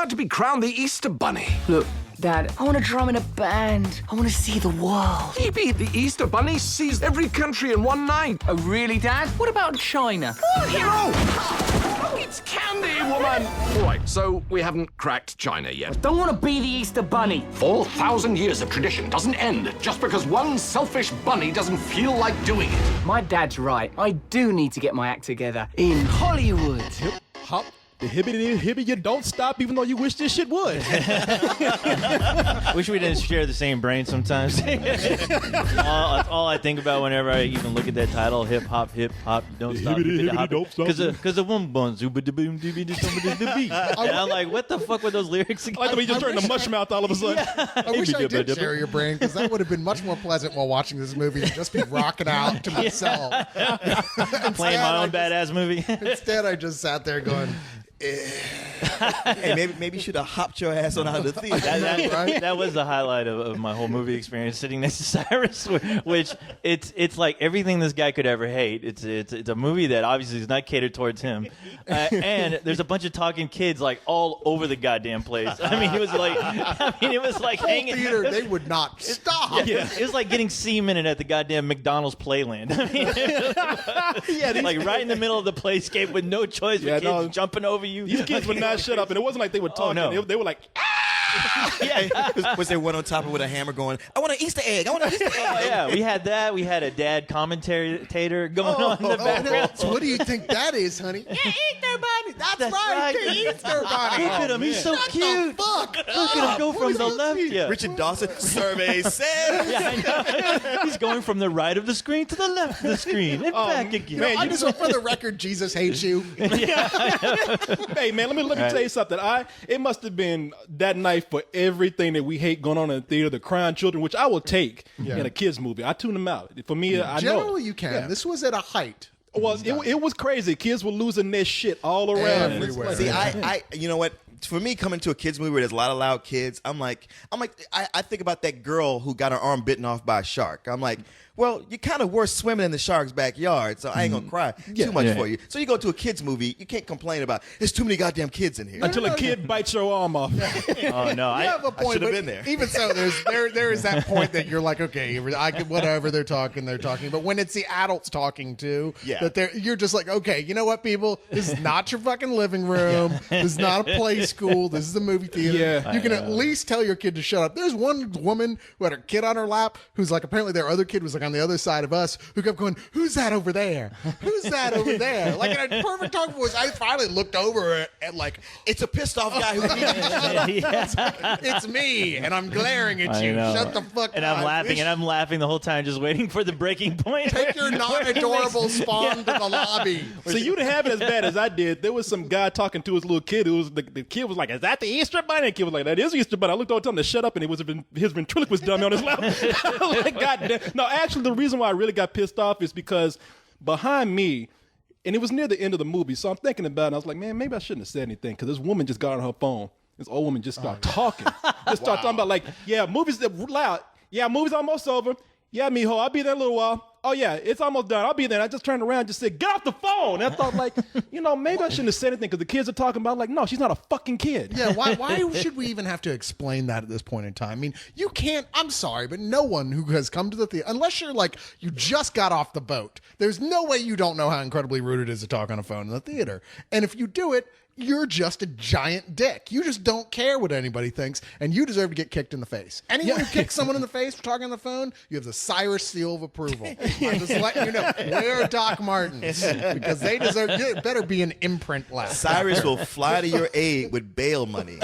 about to be crowned the Easter Bunny. Look, Dad, I want to drum in a band. I want to see the world. Maybe the Easter Bunny sees every country in one night. Oh, really, Dad? What about China? Hero! It's candy, woman! All right, so we haven't cracked China yet. Don't want to be the Easter Bunny. 4,000 years of tradition doesn't end just because one selfish bunny doesn't feel like doing it. My dad's right. I do need to get my act together in Hollywood. Hop. The hibbity you don't stop even though you wish this shit would. Wish we didn't share the same brain sometimes. all I think about whenever I even look at that title, hip hop, don't stop. Hibbity, don't stop. Because the one bun, and I'm like, what the fuck were those lyrics again? I like the way you just turned the mush mouth all of a sudden. I wish I did share your brain, because that would have been much more pleasant while watching this movie than just be rocking out to myself. Playing my own badass movie. Instead, I just sat there going, Hey, maybe you should have hopped your ass on out of the theater. That was the highlight of my whole movie experience, sitting next to Cyrus, which it's like everything this guy could ever hate. It's a movie that obviously is not catered towards him, and there's a bunch of talking kids like all over the goddamn place. I mean, it was like hanging. Theater, they would not stop. Yeah, it was like getting semen at the goddamn McDonald's Playland. I mean, like right in the middle of the playscape with no choice for kids jumping over you. These kids would not shut up, and it wasn't like they were talking. Oh, no. They were like, Was there one on top of it with a hammer going, I want an Easter egg, I want an Easter egg. Oh, yeah, we had that. We had a dad commentator going on in the background. So what do you think that is, honey? Yeah, Easter Bunny. That's right, the Easter Bunny. Look at him, he's so cute. Fuck. Look at him go from the left. Yeah. Richard Dawson, survey says. Yeah, I know. He's going from the right of the screen to the left of the screen and back again. man, I just want for the record, Jesus hates you. hey man, let me tell you something. It must have been that night for everything that we hate going on in the theater, the crying children, which I will take in a kids movie. I tune them out. For me, I know. Generally, you can. Yeah. This was at a height. Well, it was crazy. Kids were losing their shit all around. Everywhere. See, I you know what? For me, coming to a kids movie where there's a lot of loud kids, I think about that girl who got her arm bitten off by a shark. I'm like, well, you kind of were swimming in the shark's backyard, so I ain't gonna cry too much for you. So you go to a kids movie, you can't complain about there's too many goddamn kids in here until a kid bites your arm off. Oh no, I have a point. I should have been there. Even so, there is that point that you're like, okay, whatever they're talking. But when it's the adults talking too, you're just like, okay, you know what, people, this is not your fucking living room. This is not a play school. This is a movie theater. Yeah. You can at least tell your kid to shut up. There's one woman who had her kid on her lap who's like, apparently their other kid was like on the other side of us, who kept going, who's that over there? Who's that over there? Like in a perfect talk voice, I finally looked over and like, it's a pissed off guy who needs you to shut up. it's me, and I'm glaring at you. Shut the fuck up. And I'm laughing the whole time, just waiting for the breaking point. Take your non-adorable spawn to the lobby. So you didn't have it as bad as I did. There was some guy talking to his little kid. Who was the kid was like, "Is that the Easter Bunny?" And the kid was like, "That is Easter Bunny." I looked over, told him to shut up, and it was his ventriloquist dummy on his lap. Like, God damn. No, actually, the reason why I really got pissed off is because behind me, and it was near the end of the movie, so I'm thinking about it. And I was like, man, maybe I shouldn't have said anything, because this woman just got on her phone. This old woman just started talking. Just started talking about, like, yeah, movies that loud. Yeah, movie's almost over. Yeah, mijo, I'll be there in a little while. Oh, yeah, it's almost done. I'll be there. And I just turned around and just said, get off the phone. And I thought, like, maybe I shouldn't have said anything, because the kids are talking about, like, no, she's not a fucking kid. Yeah, why should we even have to explain that at this point in time? I mean, you can't, I'm sorry, but no one who has come to the theater, unless you're like, you just got off the boat, there's no way you don't know how incredibly rude it is to talk on a phone in the theater. And if you do it, you're just a giant dick. You just don't care what anybody thinks, and you deserve to get kicked in the face. Anyone who kicks someone in the face for talking on the phone, you have the Cyrus seal of approval. I'm just letting you know. Wear Doc Martens, because they deserve. It better be an imprint lap. Cyrus will fly to your aid with bail money.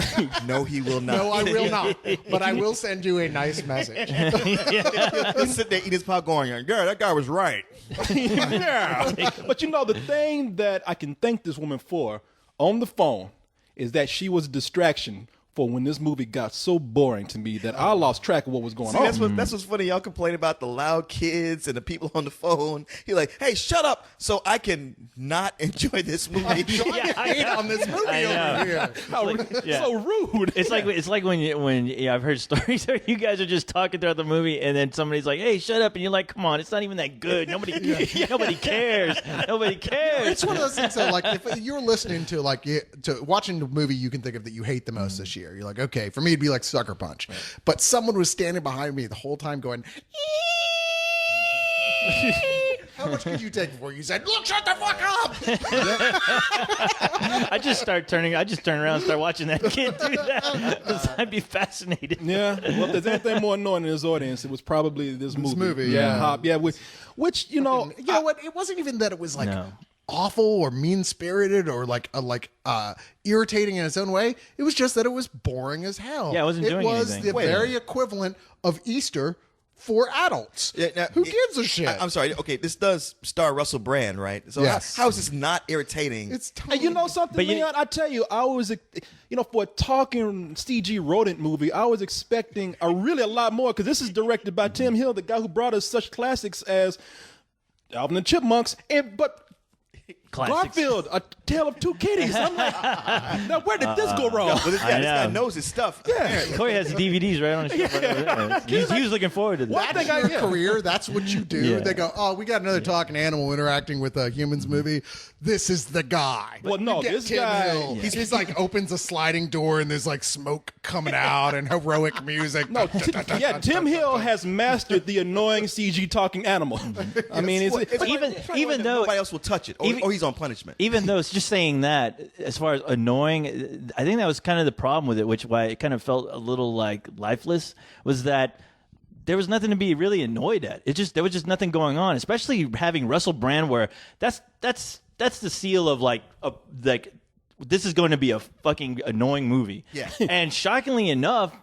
No, he will not. No, I will not. But I will send you a nice message. He'll sit there, eat his popcorn, going, "Girl, that guy was right." Yeah. But the thing that I can thank this woman for on the phone is that she was a distraction for when this movie got so boring to me that I lost track of what was going See, on. that's what's funny. Y'all complain about the loud kids and the people on the phone. You're like, hey, shut up so I can not enjoy this movie. Hate on this movie I know. over here. Yeah. So rude. It's like when I've heard stories where you guys are just talking throughout the movie and then somebody's like, "Hey, shut up," and you're like, "Come on, it's not even that good. Nobody cares. Nobody cares." It's one of those things that, like, if you're listening to, like, to watching the movie you can think of that you hate the most this year, you're like, okay, for me it'd be like Sucker Punch. But someone was standing behind me the whole time going, how much could you take before you said, look, shut the fuck up? I just turn around and start watching that kid do that. 'Cause I'd be fascinated. Yeah, well, if there's anything more annoying in this audience, it was probably this movie. yeah. Hop. Yeah, which you know, You know what? It wasn't even that it was like No. awful or mean spirited or like irritating in its own way. It was just that it was boring as hell. Yeah, it wasn't doing was anything. the very equivalent of Easter for adults. Yeah, now, Who gives a shit? I'm sorry. Okay, this does star Russell Brand, right? So Yes. how is this not irritating? It's And you know something, But you- Leon? I tell you, I was, for a talking CG rodent movie, I was expecting a lot more because this is directed by Tim Hill, the guy who brought us such classics as Alvin and the Chipmunks, but Classics. Garfield, A Tale of Two Kitties. I'm like, now where did this go wrong? Well, this I guy know. knows his stuff. Corey has the DVDs right on his shelf. Right there. He was looking forward to that. That's your career. That's what you do. Yeah. They go, oh, we got another talking animal interacting with a humans movie. This is the guy. Well, no, You get this Tim guy- Hill. He's like opens a sliding door and there's like smoke coming out and heroic music. No, Tim Hill has mastered the annoying CG talking animal. I mean, Even though nobody else will touch it, or he's on punishment. Even though it's just saying that, as far as annoying, I think that was kind of the problem with it, which why it kind of felt a little like lifeless, was that there was nothing to be really annoyed at. There was just nothing going on, especially having Russell Brand, where that's the seal of like this is going to be a fucking annoying movie. Yeah. And shockingly enough,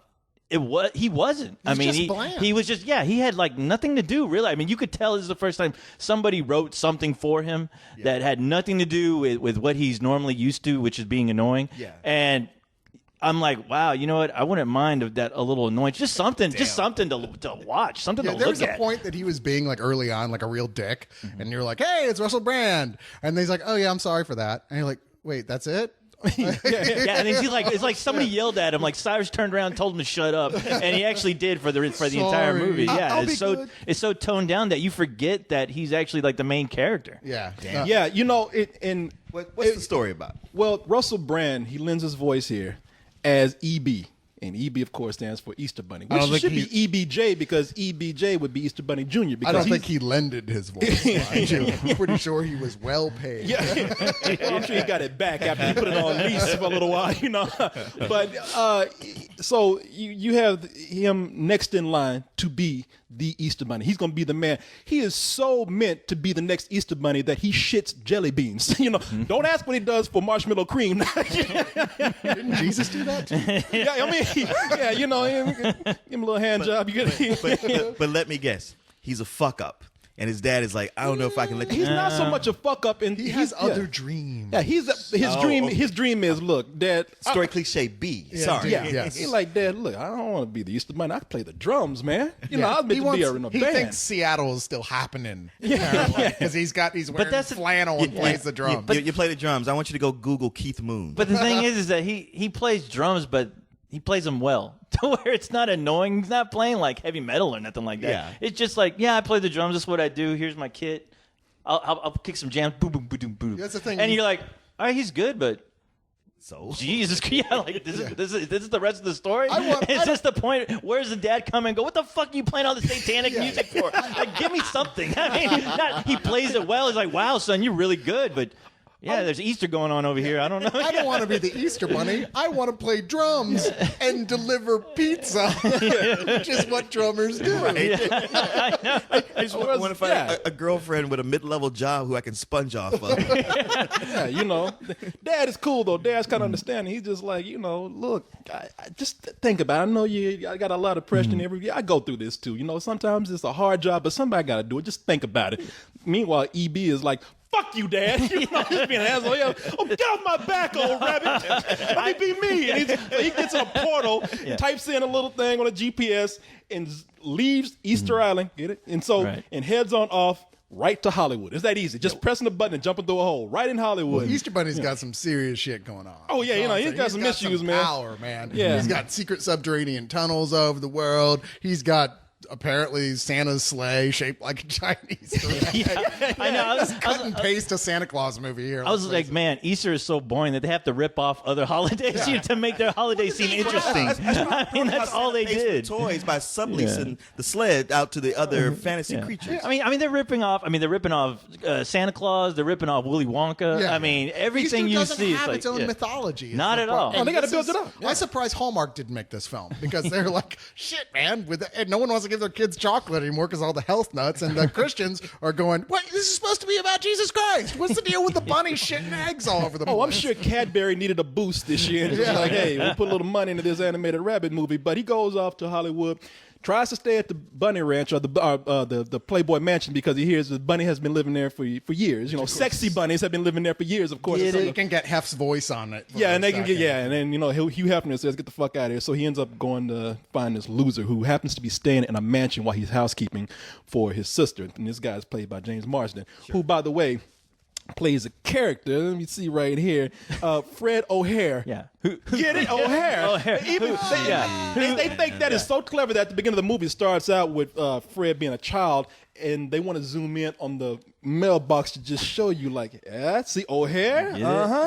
he wasn't. I mean, just bland. he was just he had like nothing to do really. I mean, you could tell this is the first time somebody wrote something for him that had nothing to do with what he's normally used to, which is being annoying. Yeah. And I'm like, wow, you know what? I wouldn't mind that a little annoying. Just something to watch, something to There look was a at. point that he was being like early on like a real dick, and you're like, "Hey, it's Russell Brand," and he's like, "Oh yeah, I'm sorry for that," and you're like, "Wait, that's it?" Yeah, and he's like, it's like somebody yelled at him. Like Cyrus turned around and told him to shut up, and he actually did for the entire Sorry. movie. Yeah, I'll be it's so good. it's so toned down that you forget that he's actually like the main character. Yeah, yeah, and What's the story about? well, Russell Brand, he lends his voice here as EB. And EB, of course, stands for Easter Bunny, I don't which should think be EBJ because EBJ would be Easter Bunny Jr. Because I don't he's- think he lended his voice. Mind you. I'm pretty sure he was well paid. Yeah, I'm sure he got it back after he put it on lease for a little while, But so you have him next in line to be the Easter Bunny. He's going to be the man. He is so meant to be the next Easter Bunny that he shits jelly beans. Don't ask what he does for marshmallow cream. Didn't Jesus do that? Too? Yeah, I mean, give him a little hand job. You get. But let me guess, he's a fuck up, and his dad is like, I don't know if I can let you. He's not so much a fuck up, and He has he's other dreams. Yeah, his dream. okay. His dream is, look, Dad. Story cliche B. Sorry. Yeah, Yes. he's like, Dad, look, I don't want to be the Easter Bunny. I can play the drums, man. I was meant He to be in a he band. thinks Seattle is still happening. Because he's wearing that's- flannel and plays the drums. You play the drums. I want you to go Google Keith Moon. But the thing is that he plays drums, but he plays them well to where it's not annoying. He's not playing like heavy metal or nothing like that. Yeah. It's just like, I play the drums. That's what I do. Here's my kit. I'll kick some jams. Boom, boom, boom, boom, boom. That's the thing. And you're like, all right, he's good, but so Jesus, like this is the rest of the story. I Is this the point? Where's the dad come and go? What the fuck are you playing all the satanic music for? Like, give me something. I mean, he plays it well. He's like, wow, son, you're really good, but. Yeah, there's Easter going on over here. I don't know. I don't want to be the Easter Bunny. I want to play drums and deliver pizza, which is what drummers do. I just want to find a girlfriend with a mid-level job who I can sponge off of. Yeah, Dad is cool though. Dad's kind of understanding. He's just like, look, I just think about it. I know I got a lot of pressure and everything. I go through this too. Sometimes it's a hard job, but somebody got to do it. Just think about it. Meanwhile, EB is like, fuck you, Dad. You know, he's being an asshole. Yeah, oh, get off my back, old rabbit. Let me be me. And he gets in a portal, types in a little thing on a GPS, and leaves Easter Island. Get it? And so, and heads on off right to Hollywood. It's that easy. Just pressing the button and jumping through a hole. Right in Hollywood. Easter Bunny's got some serious shit going on. Oh, yeah, you know, he's got some issues, man. Power, man. Yeah. He's got secret subterranean tunnels over the world. He's got apparently Santa's sleigh shaped like a Chinese flag. I know. I was Cut and paste a Santa Claus movie here. I was like, man, Easter is so boring that they have to rip off other holidays to make their holiday seem interesting. I mean, that's all they did. Toys by subleasing the sled out to the other fantasy creatures. I mean, they're ripping off. They're ripping off Santa Claus. They're ripping off Willy Wonka. Yeah. I mean, everything Easter you doesn't see have is like its own mythology. Not at all. Oh, they gotta build it up. I'm surprised Hallmark didn't make this film because they're like, shit, man. And no one wants to give their kids chocolate anymore because all the health nuts and the Christians are going, what? This is supposed to be about Jesus Christ. What's the deal with the bunny shitting eggs all over the place? Oh, I'm sure Cadbury needed a boost this year. And just like, hey, we'll put a little money into this animated rabbit movie. But he goes off to Hollywood, tries to stay at the Bunny Ranch or the Playboy Mansion because he hears the bunny has been living there for years. You know, sexy bunnies have been living there for years. Of course, So you can get Hef's voice on it. yeah, and they can get and then Hugh Hefner says, "Get the fuck out of here." So he ends up going to find this loser who happens to be staying in a mansion while he's housekeeping for his sister. And this guy is played by James Marsden, who, by the way, plays a character. Let me see right here, Fred O'Hare. Yeah. Get it, O'Hare. O'Hare. Even they think that is so clever that at the beginning of the movie it starts out with Fred being a child, and they want to zoom in on the mailbox to just show you, like, see O'Hare,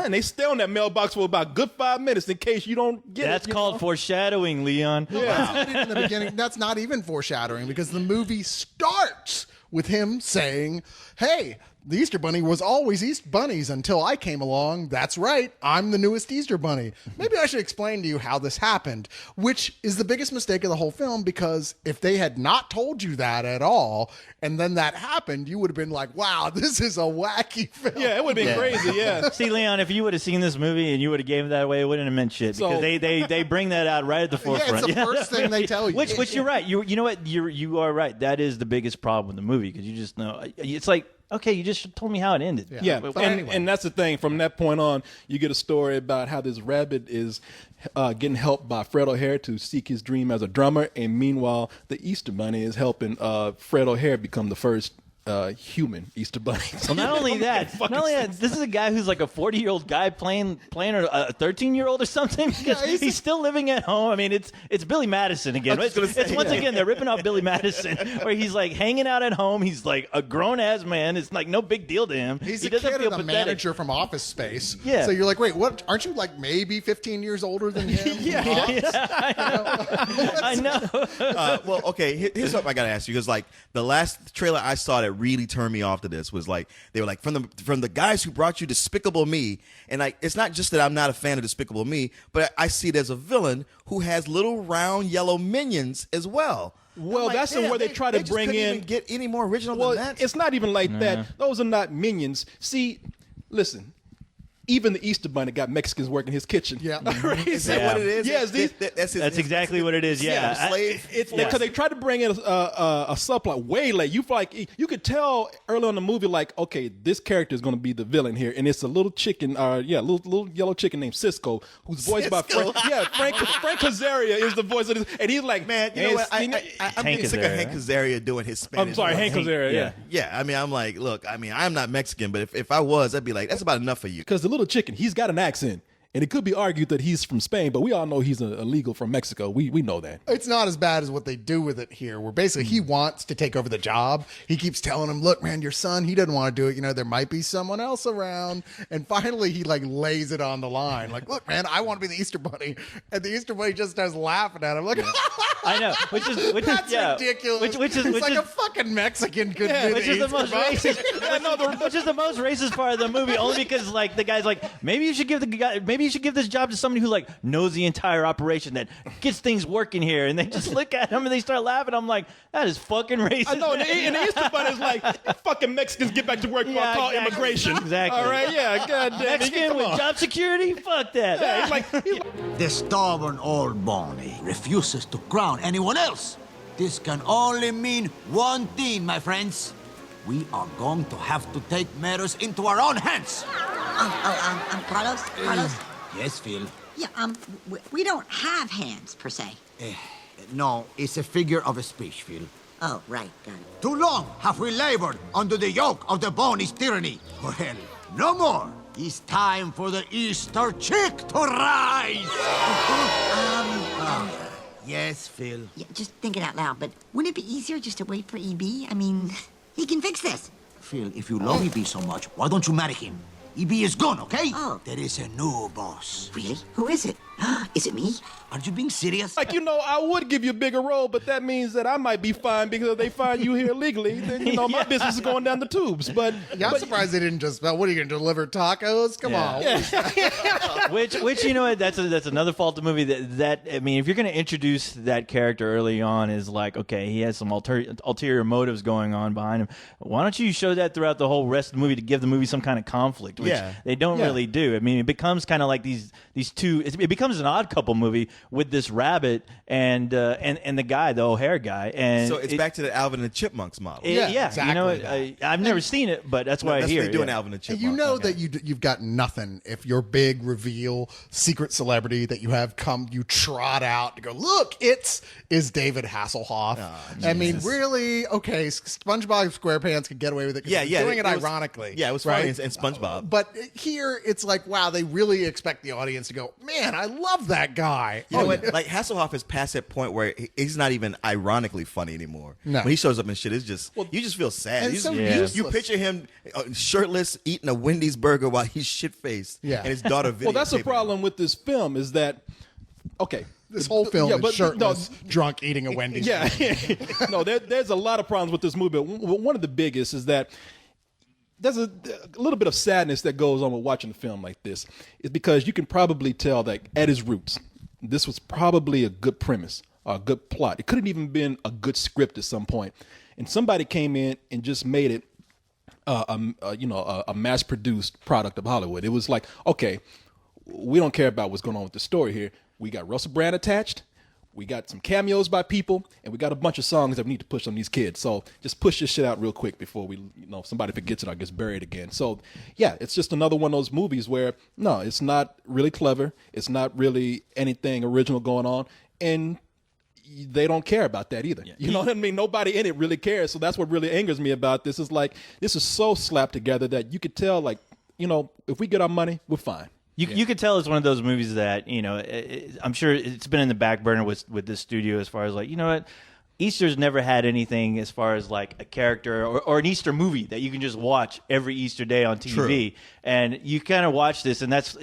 and they stay on that mailbox for about a good 5 minutes in case you don't get That's it. called foreshadowing, Leon. In the beginning, that's not even foreshadowing because the movie starts with him saying, hey, the Easter Bunny was always East Bunnies until I came along. That's right. I'm the newest Easter Bunny. Maybe I should explain to you how this happened, which is the biggest mistake of the whole film, because if they had not told you that at all, and then that happened, you would have been like, wow, this is a wacky film. Yeah, it would have been crazy, yeah. See, Leon, if you would have seen this movie and you would have gave it that away, it wouldn't have meant shit because they bring that out right at the forefront. It's the first thing they tell you. Which you're right. You know what? You are right. That is the biggest problem with the movie because you just know. It's like, okay, you just told me how it ended. Yeah, But and, anyway. and that's the thing. From that point on, you get a story about how this rabbit is getting helped by Fred O'Hare to seek his dream as a drummer, and meanwhile, the Easter Bunny is helping Fred O'Hare become the first human Easter Bunny. Well, not only that, this is a guy who's like a 40-year-old guy playing a 13-year-old or something because he's still living at home. I mean, it's Billy Madison again. It's once again they're ripping off Billy Madison, where he's like hanging out at home. He's like a grown-ass man. It's like no big deal to him. He's he a doesn't kid feel and a pathetic. manager from Office Space. Yeah. So you're like, wait, what? Aren't you like maybe 15 years older than him? I know. Well, okay, here's something I gotta ask you because like the last trailer I saw that really turned me off to this was like they were like from the guys who brought you Despicable Me, and like it's not just that I'm not a fan of Despicable Me, but I see it as a villain who has little round yellow minions as well. Well, I'm like, that's damn, where they try to just bring couldn't in. even get any more original Well, than that. it's not even like that. Those are not minions. See, listen. Even the Easter Bunny got Mexicans working his kitchen. Yeah. Right? Is that what it is? Yes, That's exactly what it is. Yeah. slave. It's because they tried to bring in a subplot way late. You could tell early on in the movie, like, okay, this character is going to be the villain here, and it's a little chicken, little yellow chicken named Cisco, who's voiced by Frank. Yeah, Frank Azaria is the voice of this, and he's like, Man, you know what? I'm Hank getting sick of Azaria. Hank Azaria doing his Spanish. I'm sorry, Hank Azaria. Yeah. Yeah, I mean, I'm like, look, I mean, I'm not Mexican, but if I was, I'd be like, that's about enough for you. Because the little chicken, he's got an accent. And it could be argued that he's from Spain, but we all know he's illegal from Mexico. We know that. It's not as bad as what they do with it here, where basically he wants to take over the job. He keeps telling him, look, man, your son, he doesn't want to do it. You know, there might be someone else around. And finally, he like lays it on the line. Like, look, man, I want to be the Easter Bunny. And the Easter Bunny just starts laughing at him. Like, I know, which is that's ridiculous. Which is it's like a fucking Mexican could be which the is the Easter most Bunny. racist. Which is the most racist part of the movie, only because like the guy's like, maybe you should give this job to somebody who like knows the entire operation, that gets things working here, and they just look at him and they start laughing. I'm like, that is fucking racist. I know, and the Easter Bunny is like, fucking Mexicans get back to work before I call exactly. immigration. Exactly. All right, yeah, goddamn. Mexican with job security? Fuck that. Yeah, he's like, The stubborn old Bonnie refuses to crown anyone else. This can only mean one thing, my friends. we are going to have to take matters into our own hands. Carlos? Carlos? Yes, Phil. Yeah, we don't have hands, per se. No, it's a figure of speech, Phil. Oh, right, got it. Too long have we labored under the yoke of the Bonnie's tyranny. Well, no more. It's time for the Easter chick to rise. Yes, Phil. Yeah, just thinking out loud, but wouldn't it be easier just to wait for EB? I mean, he can fix this. Phil, if you love EB so much, why don't you marry him? EB is gone, okay? Oh. There is a new boss. Really? Who is it? Is it me? Are you being serious? Like, I would give you a bigger role, but that means that I might be fine because if they find you here illegally, then, my business is going down the tubes. But Yeah, I'm surprised they didn't just. What are you going to deliver tacos? Come on. Which what? That's another fault of the movie. That I mean, if you're going to introduce that character early on, is like, okay, he has some ulterior motives going on behind him. Why don't you show that throughout the whole rest of the movie to give the movie some kind of conflict, which they don't really do. I mean, it becomes kind of like these two. It becomes an Odd Couple movie with this rabbit and the guy, the O'Hare guy, and So it's back to the Alvin and the Chipmunks model. Yeah, exactly. I've never seen it, but that's why I That's hear what they it. do in yeah. Alvin and And Chipmunks. you know that you've got nothing if your big reveal secret celebrity that you have come you trot out to go look is David Hasselhoff. I mean, really? Okay, SpongeBob SquarePants could get away with it. 'Cause Yeah, they're doing it it was- ironically. Yeah, it was funny in SpongeBob. But here it's like, wow, they really expect the audience to go, man, I love that guy. You know what? Like Hasselhoff has passed that point where he's not even ironically funny anymore. No. When he shows up and shit, it's just you just feel sad. and You, so just- you useless. picture him shirtless eating a Wendy's burger while he's shit faced. Yeah. And his daughter videotaping. well, that's the him. problem with this film is that, okay. This whole film Yeah, is but- shirtless, drunk, eating a Wendy's. Yeah, no, there's a lot of problems with this movie. But one of the biggest is that there's a little bit of sadness that goes on with watching a film like this. Is because you can probably tell that at its roots, this was probably a good premise, a good plot. It could have even been a good script at some point, and somebody came in and just made it a mass-produced product of Hollywood. It was like, okay, we don't care about what's going on with the story here. We got Russell Brand attached. We got some cameos by people, and we got a bunch of songs that we need to push on these kids. So just push this shit out real quick before somebody forgets it or gets buried again. So yeah, it's just another one of those movies where no, it's not really clever. It's not really anything original going on, and they don't care about that either. You know what I mean? Nobody in it really cares. So that's what really angers me about this. Is like this is so slapped together that you could tell, like, if we get our money, we're fine. You could tell it's one of those movies that, I'm sure it's been in the back burner with this studio as far as like, you know what, Easter's never had anything as far as like a character or an Easter movie that you can just watch every Easter day on TV. True. And you kind of watch this, and that's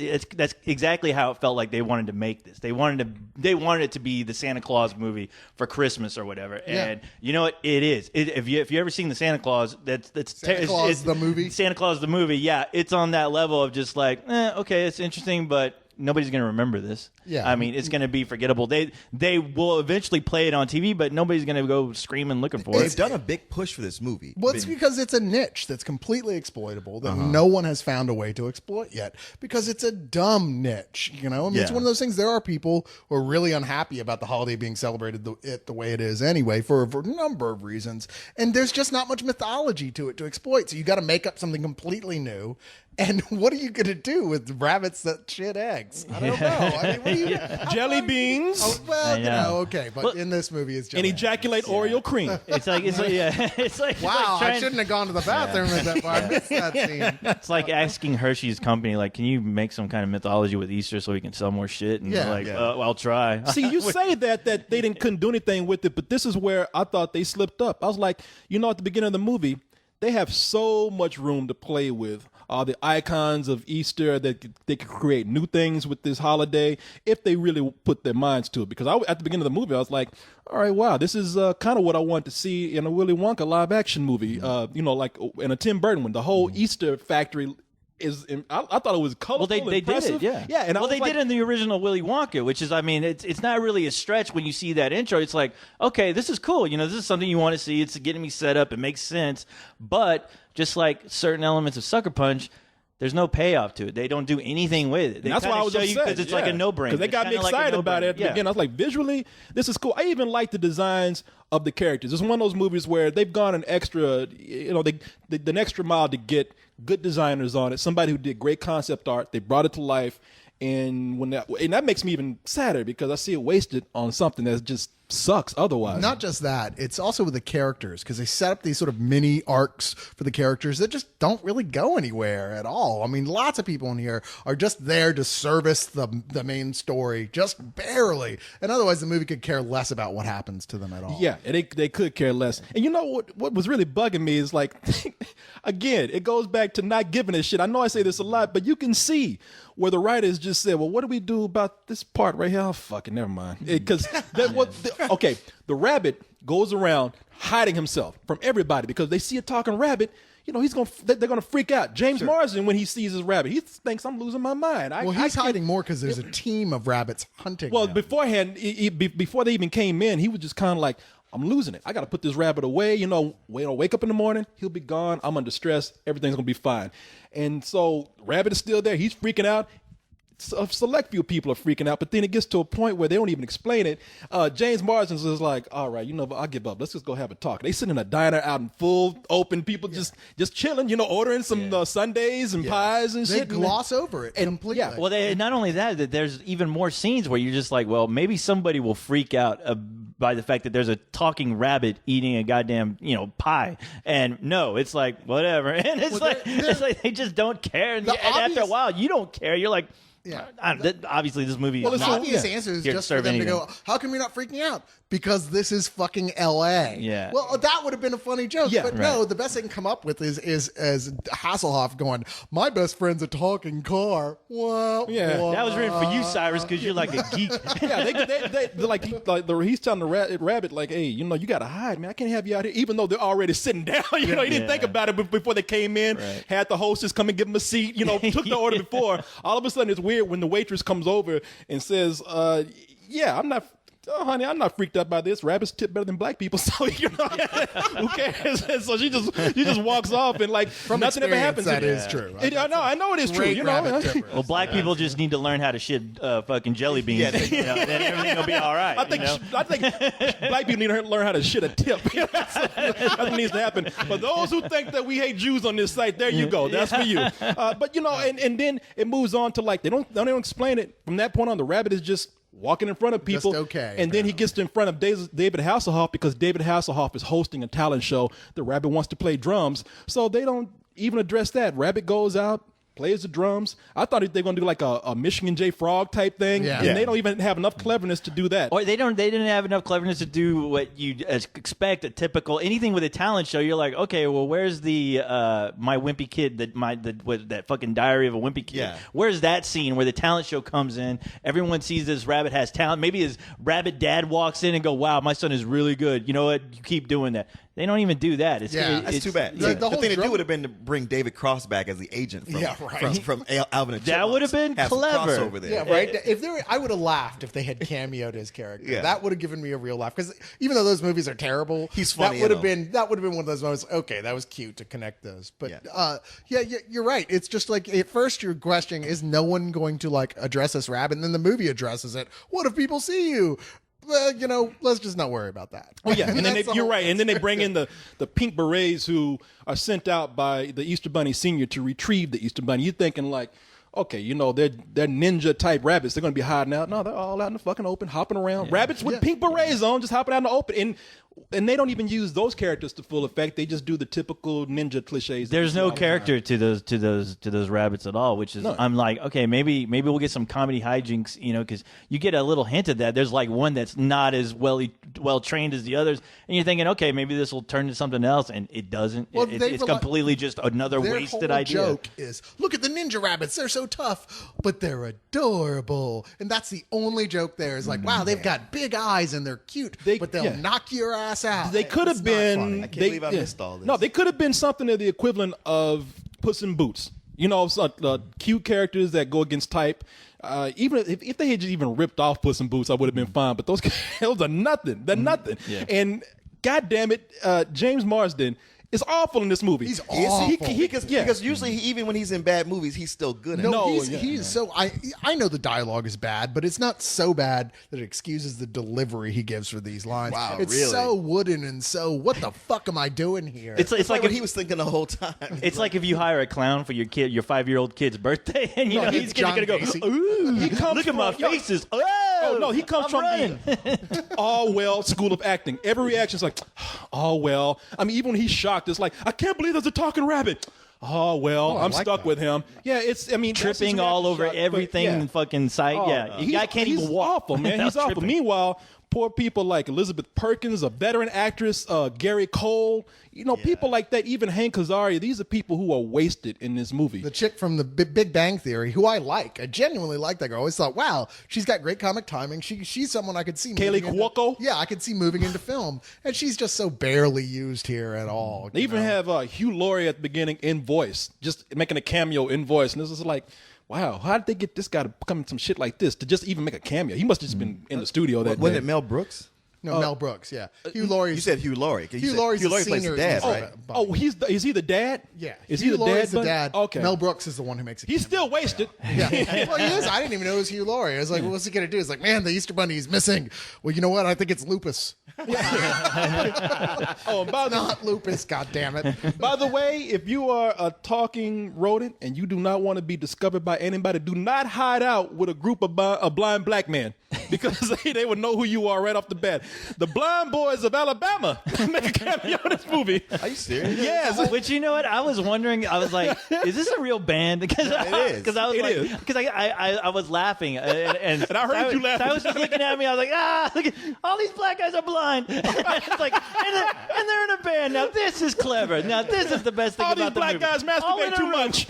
exactly how it felt like they wanted to make this. They wanted it to be the Santa Claus movie for Christmas or whatever. Yeah. And you know what? It is. If you ever seen the Santa Claus, Santa Claus the movie? Santa Claus the movie, yeah, it's on that level of just like, okay, it's interesting, but nobody's going to remember this. Yeah. I mean, it's going to be forgettable. They will eventually play it on TV, but nobody's going to go screaming looking for They've it. done a big push for this movie. Well, it's because it's a niche that's completely exploitable that no one has found a way to exploit yet because it's a dumb niche. I mean, it's Yeah. one of those things. There are people who are really unhappy about the holiday being celebrated the way it is anyway for a number of reasons. And there's just not much mythology to it to exploit. So you got to make up something completely new. And what are you going to do with rabbits that shit eggs? I don't know. I mean, what are you Jelly beans Oh, well, I know. okay. But in this movie, it's and jelly. ejaculate Oreo cream. It's like yeah. It's like Wow, it's like I shouldn't have gone to the bathroom at that point. I missed that scene. It's like asking Hershey's company, like, can you make some kind of mythology with Easter so we can sell more shit? And Yeah. they're like, Yeah. well, I'll try. See, you say that they couldn't do anything with it, but this is where I thought they slipped up. I was like, at the beginning of the movie, they have so much room to play with. The icons of Easter, that they could create new things with this holiday if they really put their minds to it. Because at the beginning of the movie, I was like, all right, wow, this is kind of what I want to see in a Willy Wonka live action movie. Like in a Tim Burton one, the whole Easter factory is. I thought it was colorful. Well, they did impressive. it, yeah. Yeah, and I well, was they like, did it in the original Willy Wonka, which is, I mean, it's not really a stretch when you see that intro. It's like, okay, this is cool. This is something you want to see. It's getting me set up. It makes sense. But just like certain elements of Sucker Punch, There's no payoff to it. They don't do anything with it. They That's why I kinda was show upset. you because it's like a no-brainer. Because they It's got me kinda like a excited about it at the no-brainer. beginning. I was like, visually, this is cool. I even like the designs of the characters. It's one of those movies where they've gone an extra, an extra mile to get good designers on it. Somebody who did great concept art. They brought it to life. And that makes me even sadder because I see it wasted on something that just sucks otherwise. Not just that, it's also with the characters because they set up these sort of mini arcs for the characters that just don't really go anywhere at all. I mean, lots of people in here are just there to service the main story, just barely. And otherwise, the movie could care less about what happens to them at all. Yeah, and they could care less. And you know what was really bugging me is like, again, it goes back to not giving a shit. I know I say this a lot, but you can see where the writers just said, well, what do we do about this part right here? Oh, fucking never mind. Because the rabbit goes around hiding himself from everybody because they see a talking rabbit. You know, they're gonna freak out. James Marsden, when he sees his rabbit, he thinks I'm losing my mind. He's hiding more because there's a team of rabbits hunting him. Beforehand, before they even came in, he was just kind of like, I'm losing it. I got to put this rabbit away. Wake up in the morning, he'll be gone. I'm under stress. Everything's gonna be fine. And so, rabbit is still there. He's freaking out. A select few people are freaking out, but then it gets to a point where they don't even explain it. James Marsden is like, all right, I'll give up. Let's just go have a talk. They sit in a diner out in full open, people just chilling, ordering some sundaes and pies and they shit. gloss over it completely. Yeah. Well, not only that there's even more scenes where you're just like, well, maybe somebody will freak out by the fact that there's a talking rabbit eating a goddamn, pie. And no, it's like, whatever. And it's like they just don't care. And after a while, you don't care. You're like, yeah. Obviously, this movie is the not obvious answer is here just to serve for them anything. to go, how come you're not freaking out? Because this is fucking L.A. Yeah. Well, that would have been a funny joke. Yeah, but no, the best they can come up with is Hasselhoff going, my best friend's a talking car. Well, Yeah. That was written for you, Cyrus, because you're like a geek. Yeah, he's telling the rabbit like, hey, you got to hide, man. I can't have you out here, even though they're already sitting down. He didn't think about it before they came in. Right. Had the hostess come and give him a seat. Took the order before. All of a sudden, it's weird when the waitress comes over and says, "Yeah, I'm not." Oh, honey, I'm not freaked out by this. Rabbits tip better than black people, so who cares? And so she just walks off, and From nothing ever happens. That is true. I know it is true. Great rabbit tipper. Well, black people just need to learn how to shit fucking jelly beans. Then everything will be all right. I think black people need to learn how to shit a tip. That's what needs to happen. But those who think that we hate Jews on this site, there you go. That's for you. But and then it moves on to like they don't explain it from that point on. The rabbit is just walking in front of people. Just okay, and then he gets in front of David Hasselhoff because David Hasselhoff is hosting a talent show. The rabbit wants to play drums, so they don't even address that. Rabbit goes out, plays the drums. I thought they were going to do like a Michigan J. Frog type thing, and they don't even have enough cleverness to do that. They didn't have enough cleverness to do what you expect a typical anything with a talent show. You're like, okay, well, where's the My Wimpy Kid that fucking Diary of a Wimpy Kid? Yeah. Where's that scene where the talent show comes in? Everyone sees this rabbit has talent. Maybe his rabbit dad walks in and go, "Wow, my son is really good. You know what? You keep doing that." They don't even do that. That's too bad. The The whole thing to drum- do would have been to bring David Cross back as the agent from Alvin and Chipmunks. That would have been Have some clever. crossover there. Yeah, right. I would have laughed if they had cameoed his character. Yeah. That would have given me a real laugh because even though those movies are terrible, He's funny That would have in been one of those moments. Okay, that was cute to connect those. But Yeah. you're right. It's just like at first you're questioning: is no one going to like address this rabbit? And then the movie addresses it. What if people see you? Well, let's just not worry about that. Oh yeah, and then That's the you're whole- right, and then they bring in the pink berets who are sent out by the Easter Bunny Senior to retrieve the Easter Bunny. You're thinking like, okay, they're ninja type rabbits. They're going to be hiding out. No, they're all out in the fucking open, hopping around. Rabbits with pink berets on, just hopping out in the open. And they don't even use those characters to full effect. They just do the typical ninja cliches. There's no character to those rabbits at all, which is I'm like, okay, maybe we'll get some comedy hijinks, because you get a little hint of that. There's like one that's not as well trained as the others, and you're thinking, okay, maybe this will turn into something else, and it doesn't. Well, It's completely just another Their wasted whole idea. joke is, look at the ninja rabbits. They're so tough, but they're adorable. And that's the only joke there is like, wow, they've got big eyes and they're cute, but they'll knock your ass out. They could have It's not been. funny. I can't believe I missed all this. No, they could have been something of the equivalent of Puss in Boots. Cute characters that go against type. Even if they had just even ripped off Puss in Boots, I would have been fine. But those are nothing. They're nothing. Yeah. And God damn it, James Marsden is awful in this movie. He's Is he? awful. Because usually, even when he's in bad movies, he's still good. No, at it. he's so I know the dialogue is bad, but it's not so bad that it excuses the delivery he gives for these lines. Wow, it's really? so wooden and so what the fuck am I doing here? It's It's like what if, he was thinking the whole time. it's like if you hire a clown for your 5-year-old kid's birthday, and you know it's he's gonna go, John Gacy. ooh, He comes look at my from- yo, faces. Oh, no, he comes I'm from running. the all-well school of acting. Every reaction is like, oh, well. I mean, even when he's shocked, it's like, I can't believe there's a talking rabbit. Oh, well, I I'm like stuck that. with him. Yeah, it's, I mean, that's his tripping all reaction over shot, but everything yeah. in fucking sight. yeah, the guy can't he's even walk. awful, man. Without He's awful. tripping. Meanwhile, poor people like Elizabeth Perkins, a veteran actress, Gary Cole, people like that, even Hank Azaria, these are people who are wasted in this movie. the chick from the Big Bang Theory, who I like. I genuinely like that girl. I always thought, wow, she's got great comic timing. She's someone I could see. Kaylee moving into- Cuoco? Yeah, I could see moving into film, and she's just so barely used here at all. They even have Hugh Laurie at the beginning in voice, just making a cameo in voice. And this is like, wow, how did they get this guy to come in some shit like this to just even make a cameo? He must have just been in the studio that Wasn't day. it Mel Brooks? No, Mel Brooks. Yeah, Hugh Laurie. You said Hugh Laurie. 'cause you Hugh said Laurie's Hugh Laurie the plays senior the dad, in right? this movie. Oh, is he the dad? Yeah, Is Hugh he the Laurie's dad? the dad. Okay. Mel Brooks is the one who makes it. He's still wasted. Yeah. Well, he is. I didn't even know it was Hugh Laurie. I was like, well, what's he going to do? It's like, man, the Easter Bunny is missing. Well, you know what? I think it's lupus. Oh, and Not lupus, God damn it. by the way, if you are a talking rodent and you do not want to be discovered by anybody, do not hide out with a group of blind black men because they would know who you are right off the bat. The Blind Boys of Alabama make a cameo in this movie. Are you serious? Yes. But you know what? I was wondering. I was like, "Is this a real band?" Because it is. Because I was It like, is. because I was laughing, and I heard you laughing. I was just looking at me. I was like, look at all these black guys are blind. It's like, and they're in a band. Now this is clever. Now this is the best thing All these about the black movie. guys All in masturbate a too row. much.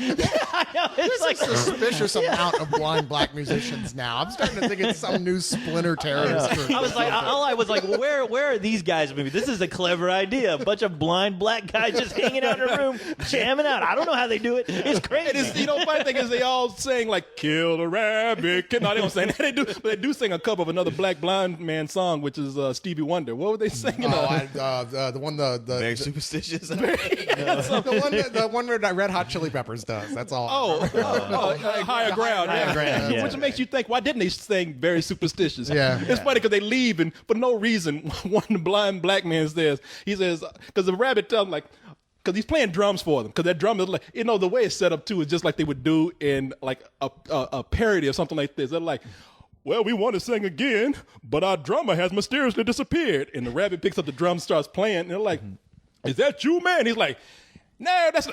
I know. It's like Suspicious amount of blind black musicians now. I'm starting to think it's some new splinter terrorist group. I was like, I was like, where are these guys? Maybe this is a clever idea. A bunch of blind black guys just hanging out in a room, jamming out. I don't know how they do it. It's crazy. It is, funny thing is they all sing like "Kill the Rabbit." No, they don't sing that. But they do sing a cover of another black blind man song, which is Stevie Wonder. What were they singing? The one Very superstitious. the one that Red Hot Chili Peppers does. That's all. Higher ground. Higher Ground, yeah. Which makes you think, why didn't they sing very superstitious? Yeah. It's funny because they leave and for no reason, one of the blind black man says, because the rabbit tells him, like, because he's playing drums for them. Because that drum is like, the way it's set up too is just like they would do in like a parody or something like this. They're like, well, we want to sing again, but our drummer has mysteriously disappeared. And the rabbit picks up the drum, starts playing, and they're like, is that you, man? He's like, no, that's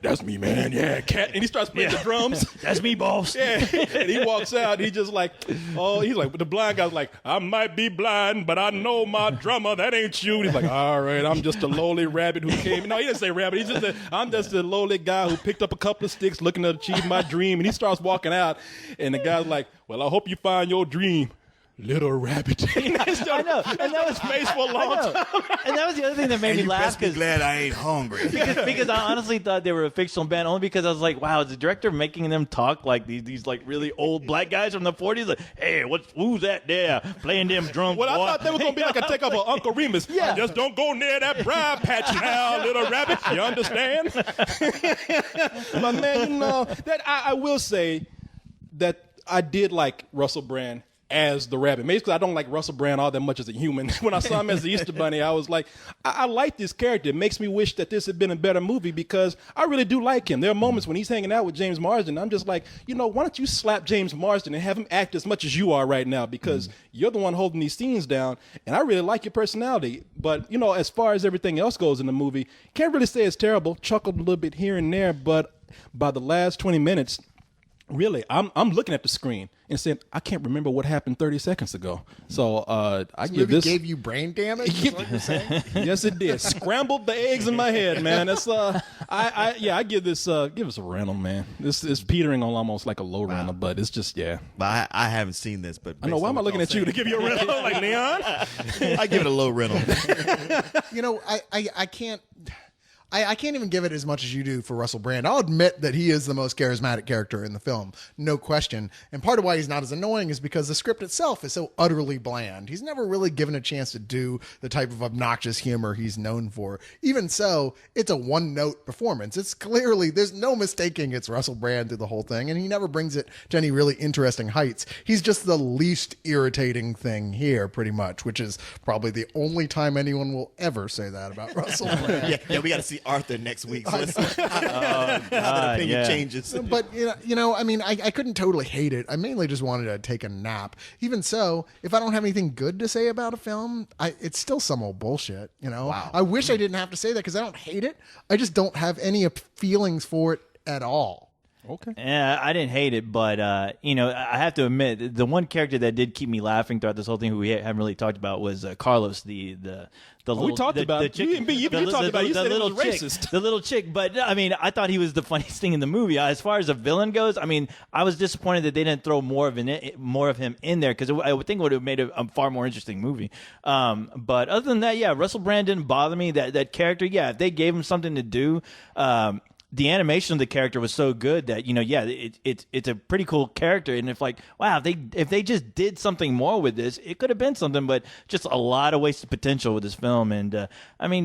that's me, man. Yeah, cat. And he starts playing the drums. That's me, boss. Yeah, and he walks out. He just like, the blind guy's like, I might be blind, but I know my drummer. That ain't you. He's like, all right, I'm just a lowly rabbit who came. No, he didn't say rabbit. He's just I'm just a lowly guy who picked up a couple of sticks looking to achieve my dream. And he starts walking out, and the guy's like, well, I hope you find your dream, little rabbit. I know, and that was face for a long time. and that was the other thing that made me You laugh best be because glad I ain't hungry. because I honestly thought they were a fictional band only because I was like, wow, is the director making them talk like these like really old black guys from the 40s? Like, hey, who's that there playing them drums? Well, I boy? thought they were going to be like a takeoff of Uncle Remus. Yeah. Just don't go near that briar patch now, little rabbit. You understand? But man, that I will say that I did like Russell Brand as the rabbit. Maybe because I don't like Russell Brand all that much as a human. When I saw him as the Easter Bunny, I was like, I like this character. It makes me wish that this had been a better movie because I really do like him. There are moments when he's hanging out with James Marsden. I'm just like, why don't you slap James Marsden and have him act as much as you are right now because you're the one holding these scenes down, and I really like your personality. But, as far as everything else goes in the movie, can't really say it's terrible. Chuckled a little bit here and there, but by the last 20 minutes, really, I'm looking at the screen and saying, I can't remember what happened 30 seconds ago. So I give Movie this. gave you brain damage. Is what you're saying? Yes, it did. Scrambled the eggs in my head, man. That's I give this give us a rental, man. This is petering on almost like a low rental, but it's just But I haven't seen this. But I know. Why am I looking at you to give you a rental like Leon? I give it a low rental. I can't. I can't even give it as much as you do for Russell Brand. I'll admit that he is the most charismatic character in the film, no question. And part of why he's not as annoying is because the script itself is so utterly bland. He's never really given a chance to do the type of obnoxious humor he's known for. Even so, it's a one-note performance. It's clearly, there's no mistaking it's Russell Brand through the whole thing, and he never brings it to any really interesting heights. He's just the least irritating thing here, pretty much, which is probably the only time anyone will ever say that about Russell Brand. Yeah, we got to see Arthur next week. So let's see how that opinion changes. But, I mean, I couldn't totally hate it. I mainly just wanted to take a nap. Even so, if I don't have anything good to say about a film, it's still some old bullshit, Wow. I wish I didn't have to say that because I don't hate it. I just don't have any feelings for it at all. Okay. Yeah, I didn't hate it, but I have to admit the one character that did keep me laughing throughout this whole thing, who we haven't really talked about, was Carlos, the little. We talked about it. You talked about it. You said it was chick, racist. the little chick, but I mean, I thought he was the funniest thing in the movie. As far as a villain goes, I mean, I was disappointed that they didn't throw more of him in there, because I would think it would have made a far more interesting movie. But other than that, yeah, Russell Brand didn't bother me. That character, yeah, if they gave him something to do. The animation of the character was so good that it's a pretty cool character, and if they just did something more with this, it could have been something, but just a lot of wasted potential with this film. And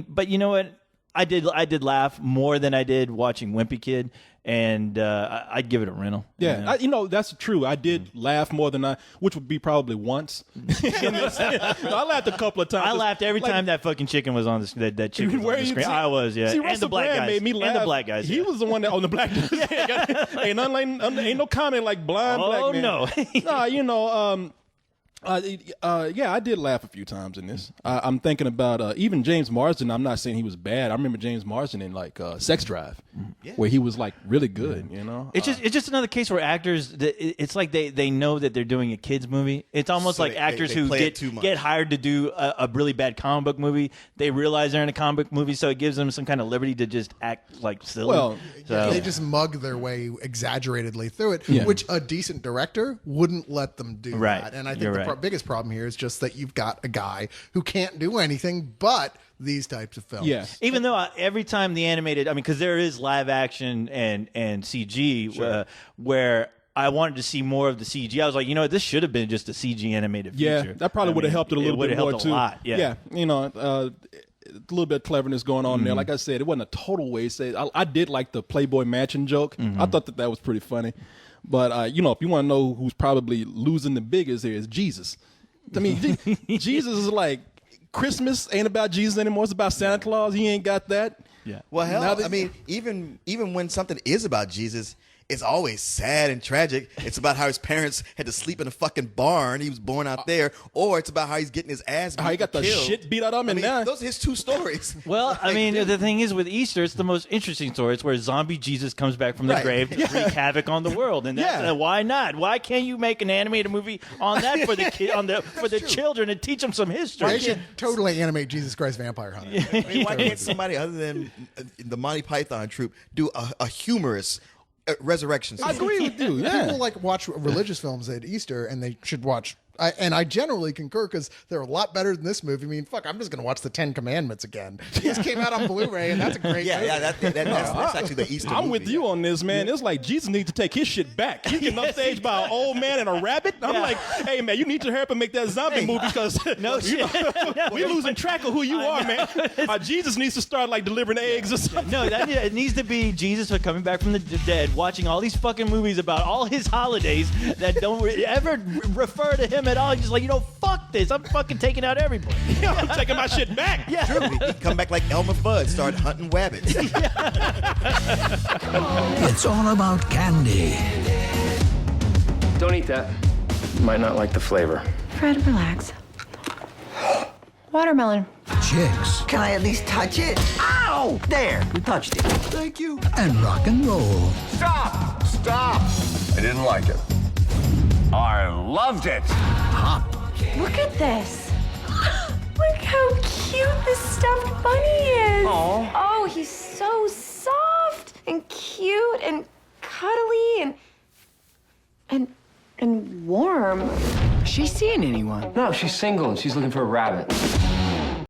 but you know what? I did laugh more than I did watching Wimpy Kid, and I'd give it a rental. Yeah, that's true. I did laugh more than which would be probably once. I laughed a couple of times. I laughed every time that fucking chicken was on that chicken was on the screen. I was, yeah. See, and the black guys. Made me laugh. And the black guys. He was the one that on the black guys. ain't no comment like blind black man. No. Yeah, I did laugh a few times in this. I'm thinking about even James Marsden. I'm not saying he was bad. I remember James Marsden in Sex Drive, where he was really good. It's just another case where actors. It's like they know that they're doing a kids movie. It's almost like actors who get hired to do a really bad comic book movie. They realize they're in a comic book movie, so it gives them some kind of liberty to just act like silly. Well, they just mug their way exaggeratedly through it, which a decent director wouldn't let them do that. And I think the biggest problem here is just that you've got a guy who can't do anything but these types of films. Yes. Even though every time the animated, because there is live action and CG where I wanted to see more of the CG. I was like, this should have been just a CG animated feature. Yeah, that probably would have helped it a little bit more too. A lot, yeah. A little bit of cleverness going on there. Like I said, it wasn't a total waste. I did like the Playboy Mansion joke. I thought that was pretty funny. But, if you want to know who's probably losing the biggest here, is Jesus. I mean, Jesus is like, Christmas ain't about Jesus anymore. It's about Santa Claus. He ain't got that. Yeah. Well, hell, even when something is about Jesus, it's always sad and tragic. It's about how his parents had to sleep in a fucking barn. He was born out there. Or it's about how he's getting his ass beat. How he got the killed. shit beat out of him. Those are his two stories. Well, the thing is with Easter, it's the most interesting story. It's where zombie Jesus comes back from the grave to wreak havoc on the world. And that's, why not? Why can't you make an animated movie on that for the kid, for the children, and teach them some history? They should totally animate Jesus Christ Vampire Hunter. Why can't somebody other than the Monty Python troupe do a humorous resurrection scene? I agree with you. Yeah. People watch religious films at Easter, and they should watch. And I generally concur because they're a lot better than this movie. I mean, fuck, I'm just going to watch the 10 Commandments again. This came out on Blu-ray, and that's a great movie. That's actually the Easter I'm movie. with you on this, man. It's like Jesus needs to take his shit back. He's getting upstaged by an old man and a rabbit. I'm like, hey, man, you need to hurry up and make that zombie movie because we're losing track of who you are, man. Jesus needs to start delivering eggs or something. No, it needs to be Jesus coming back from the dead, watching all these fucking movies about all his holidays that don't ever refer to him at all. He's just like, fuck this. I'm fucking taking out everybody. I'm taking my shit back. Yeah. True. He'd come back like Elmer Fudd, start hunting rabbits. It's all about candy. Don't eat that. You might not like the flavor. Fred, relax. Watermelon. Chicks Can I at least touch it? Ow! There, you touched it. Thank you. And rock and roll. Stop! Stop! I didn't like it. I loved it. Hop. Look at this. Look how cute this stuffed bunny is. Aw. Oh, he's so soft and cute and cuddly and warm. Is she seeing anyone? No, she's single and she's looking for a rabbit.